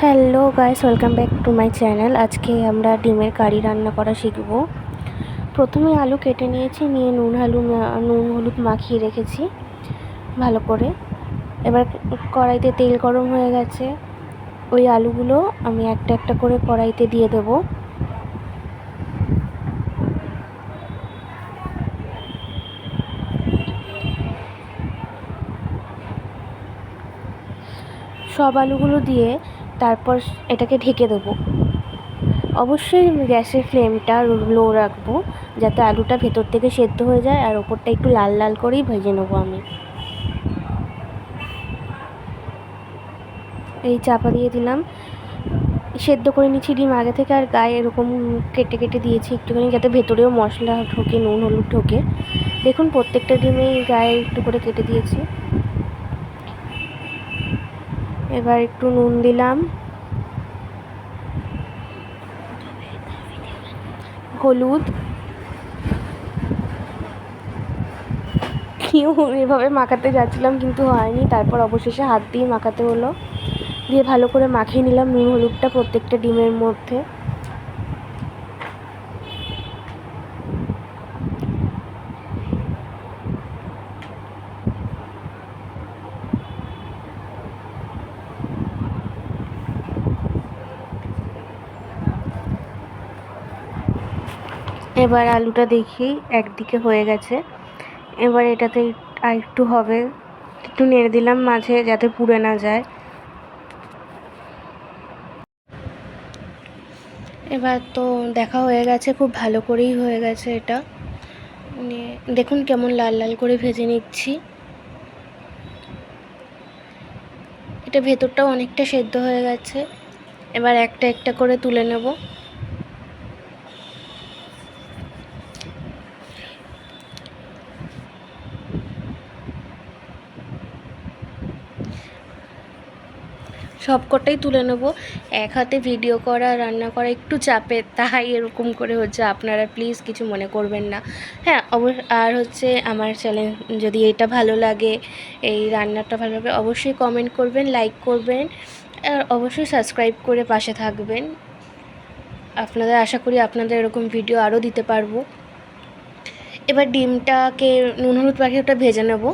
Hello guys, welcome back to my channel. আজকে আমরা ডিমের কারি রান্না করা শিখব। প্রথমে আলু কেটে নিয়েছি, নিয়ে নুন হলুদ মাখিয়ে রেখেছি ভালো করে। এবার কড়াইতে তেল গরম হয়ে গেছে, ওই আলুগুলো আমি একটা একটা করে কড়াইতে দিয়ে দেব। সব আলুগুলো দিয়ে তারপর এটাকে ঢেকে দেবো। অবশ্যই গ্যাসের ফ্লেমটা লো রাখবো, যাতে আলুটা ভেতর থেকে সেদ্ধ হয়ে যায়, আর ওপরটা একটু লাল লাল করেই ভেজে নেবো আমি। এই চাপা দিয়ে দিলাম। সেদ্ধ করে নিচ্ছি ডিম আগে থেকে, আর গায়ে এরকম কেটে কেটে দিয়েছি একটুখানি, যাতে ভেতরেও মশলা ঢোকে, নুন হলুদ ঢোকে। দেখুন প্রত্যেকটা ডিমেই গায়ে একটু করে কেটে দিয়েছি। এবার একটু নুন দিলাম, হলুদ, এভাবে মাখাতে যাচ্ছিলাম কিন্তু হয়নি, তারপর অবশেষে হাত দিয়ে মাখাতে হলো। দিয়ে ভালো করে মাখিয়ে নিলাম নুন হলুদটা প্রত্যেকটা ডিমের মধ্যে। এবার আলুটা দেখি একদিকে হয়ে গেছে, এবার এটাতে আর একটু হবে, একটু নেড়ে দিলাম মাঝে যাতে পুড়ে না যায়। এবার তো দেখা হয়ে গেছে, খুব ভালো করেই হয়ে গেছে এটা। দেখুন কেমন লাল লাল করে ভেজে নিচ্ছি। এটা ভেতরটাও অনেকটা সেদ্ধ হয়ে গেছে। এবার একটা একটা করে তুলে নেব। সবকটাই তুলে নেব। এক হাতে ভিডিও করা রান্না করা একটু চাপের, তাই এরকম করে হচ্ছে, আপনারা প্লিজ কিছু মনে করবেন না। হ্যাঁ আর হচ্ছে আমার চ্যানেল যদি এটা ভালো লাগে, এই রান্নাটা ভালো লাগে, অবশ্যই কমেন্ট করবেন, লাইক করবেন, আর অবশ্যই সাবস্ক্রাইব করে পাশে থাকবেন। আপনাদের আশা করি আপনাদের এরকম ভিডিও আরও দিতে পারবো। এবার ডিমটাকে নুন হলুদ মাখিয়ে ওটা ভেজে নেব।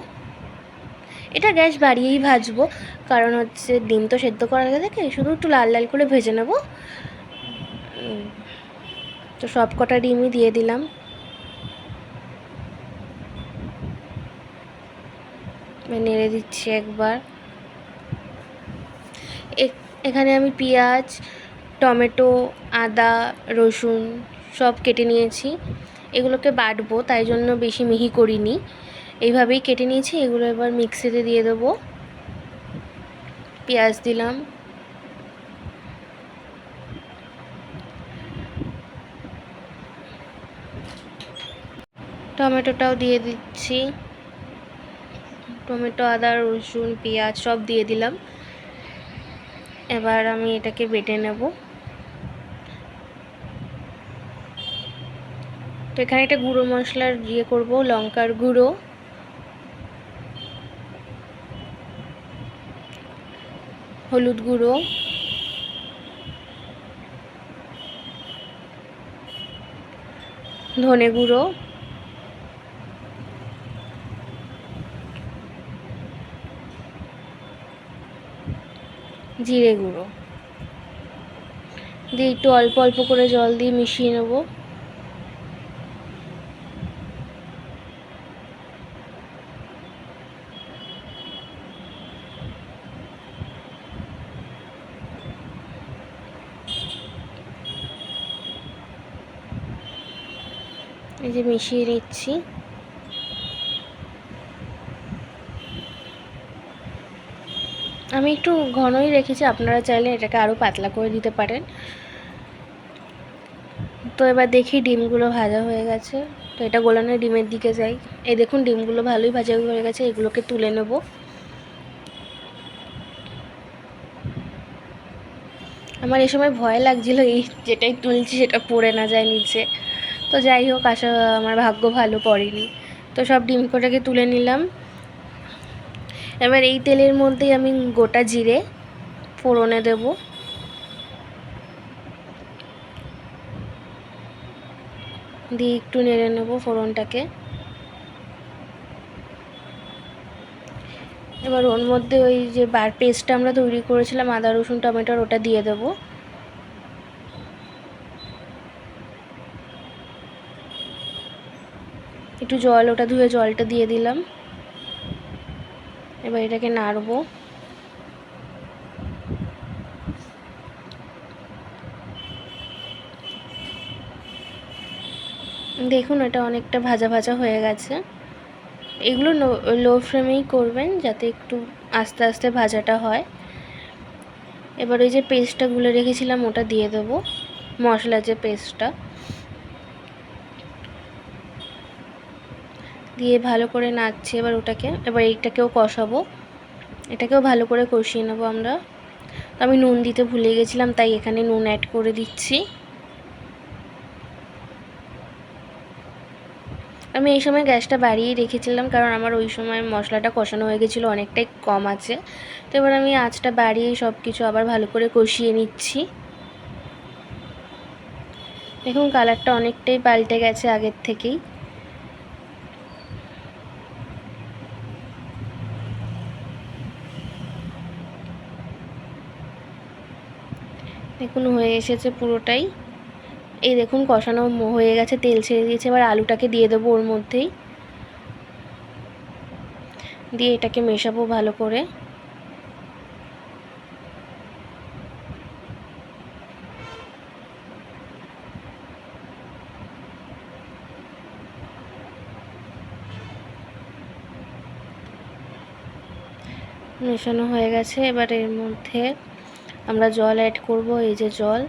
এটা গ্যাস বাড়িয়েই ভাজবো, কারণ হচ্ছে ডিম তো সেদ্ধ করার আগে থেকে শুধু একটু লাল লাল করে ভেজে নেব। তো সব কটা ডিমই দিয়ে দিলাম। নেড়ে দিচ্ছি একবার। এখানে আমি পেঁয়াজ, টমেটো, আদা, রসুন সব কেটে নিয়েছি। এগুলোকে বাটবো, তাই জন্য বেশি মিহি করিনি, এইভাবেই কেটে নিয়েছি। এগুলো এবার মিক্সিতে দিয়ে দেবো। পেঁয়াজ দিলাম, টমেটোটাও দিয়ে দিচ্ছি। টমেটো, আদা, রসুন, পেঁয়াজ সব দিয়ে দিলাম। এবার আমি এটাকে বেটে নেব। তো এখানে একটা গুঁড়ো মশলার করব, লঙ্কার গুঁড়ো, হলুদ গুঁড়ো, ধনে গুঁড়ো, জিরে গুঁড়ো দিয়ে একটু অল্প অল্প করে জল দিয়ে মিশিয়ে নেব। এই যে মিশিয়ে নিচ্ছি। আমি একটু ঘনই রেখেছি, আপনারা চাইলে এটাকে আরও পাতলা করে দিতে পারেন। তো এবার দেখি ডিমগুলো ভাজা হয়ে গেছে, তো এটা গোলানো ডিমের দিকে যাই। এই দেখুন ডিমগুলো ভালোই ভাজা হয়ে গেছে, এগুলোকে তুলে নেব। আমার এই সময় ভয় লাগছিল, এই যেটাই তুলছি সেটা পড়ে না যায় নিচে। তো যাই হোক, আমার ভাগ্য ভালো পড়েনি। তো সব ডিম কটাকে তুলে নিলাম। এবার এই তেলের মধ্যেই আমি গোটা জিরে ফোড়নে দেব। দিয়ে একটু নেড়ে নেবো ফোড়নটাকে। এবার ওর মধ্যে ওই যে পেস্টটা আমরা তৈরি করেছিলাম আদা রসুন টমেটোর, ওটা দিয়ে দেবো। একটু জল, ওটা ধুয়ে জলটা দিয়ে দিলাম। এবার এটাকে নাড়বো। দেখুন এটা অনেকটা ভাজা ভাজা হয়ে গেছে। এগুলো লো ফ্লেমেই করবেন যাতে একটু আস্তে আস্তে ভাজাটা হয়। এবার ওই যে পেস্টটা গুলে রেখেছিলাম ওটা দিয়ে দেবো, মশলার যে পেস্টটা, দিয়ে ভালো করে নাড়ছি। এবার এইটাকেও কষাবো, এটাকেও ভালো করে কষিয়ে নেবো আমরা। আমি নুন দিতে ভুলে গেছিলাম, তাই এখানে নুন অ্যাড করে দিচ্ছি। আমি এই সময় গ্যাসটা বাড়িয়েই রেখেছিলাম, কারণ আমার ওই সময় মশলাটা কষানো হয়ে গেছিলো, অনেকটাই কম আছে। তো এবার আমি আঁচটা বাড়িয়েই সব কিছু আবার ভালো করে কষিয়ে নিচ্ছি। দেখুন কালারটা অনেকটাই পাল্টে গেছে আগের থেকেই। দেখুন হয়ে এসেছে পুরোটাই। এই দেখুন কষানো হয়ে গেছে, তেল ছেড়ে দিয়েছে। এবার আলুটাকে দিয়ে দেবো ওর মধ্যেই, দিয়ে এটাকে মেশাবো ভালো করে। মেশানো হয়ে গেছে। এবার এর মধ্যে আমরা জল অ্যাড করব। এই যে জল,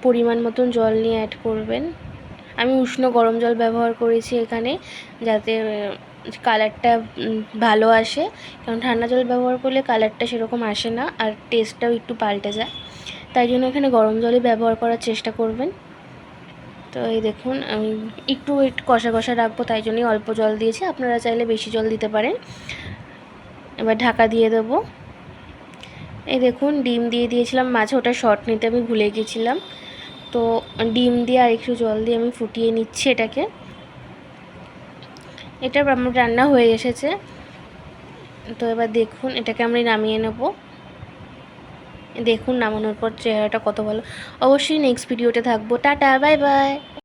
পরিমাণ মতন জল নিয়ে অ্যাড করবেন। আমি উষ্ণ গরম জল ব্যবহার করেছি এখানে, যাতে কালারটা ভালো আসে, কারণ ঠান্ডা জল ব্যবহার করলে কালারটা সেরকম আসে না আর টেস্টটাও একটু পাল্টে যায়। তাই জন্য এখানে গরম জলই ব্যবহার করার চেষ্টা করবেন। তো এই দেখুন আমি একটু কষা কষা রাখবো, তাই জন্যই অল্প জল দিয়েছি, আপনারা চাইলে বেশি জল দিতে পারেন। এবার ঢাকা দিয়ে দেবো। এই দেখুন ডিম দিয়ে দিয়েছিলাম মাঝে, ওটা শর্ট নিতে আমি ভুলে গেছিলাম। তো ডিম দিয়ে আর একটু জল দিয়ে আমি ফুটিয়ে নিচ্ছি এটাকে। এটা আমার রান্না হয়ে এসেছে। তো এবার দেখুন এটাকে আমি নামিয়ে নেব। দেখুন নামানোর পর চেহারাটা কত ভালো। অবশ্যই নেক্সট ভিডিওতে থাকবো। Tata, bye bye.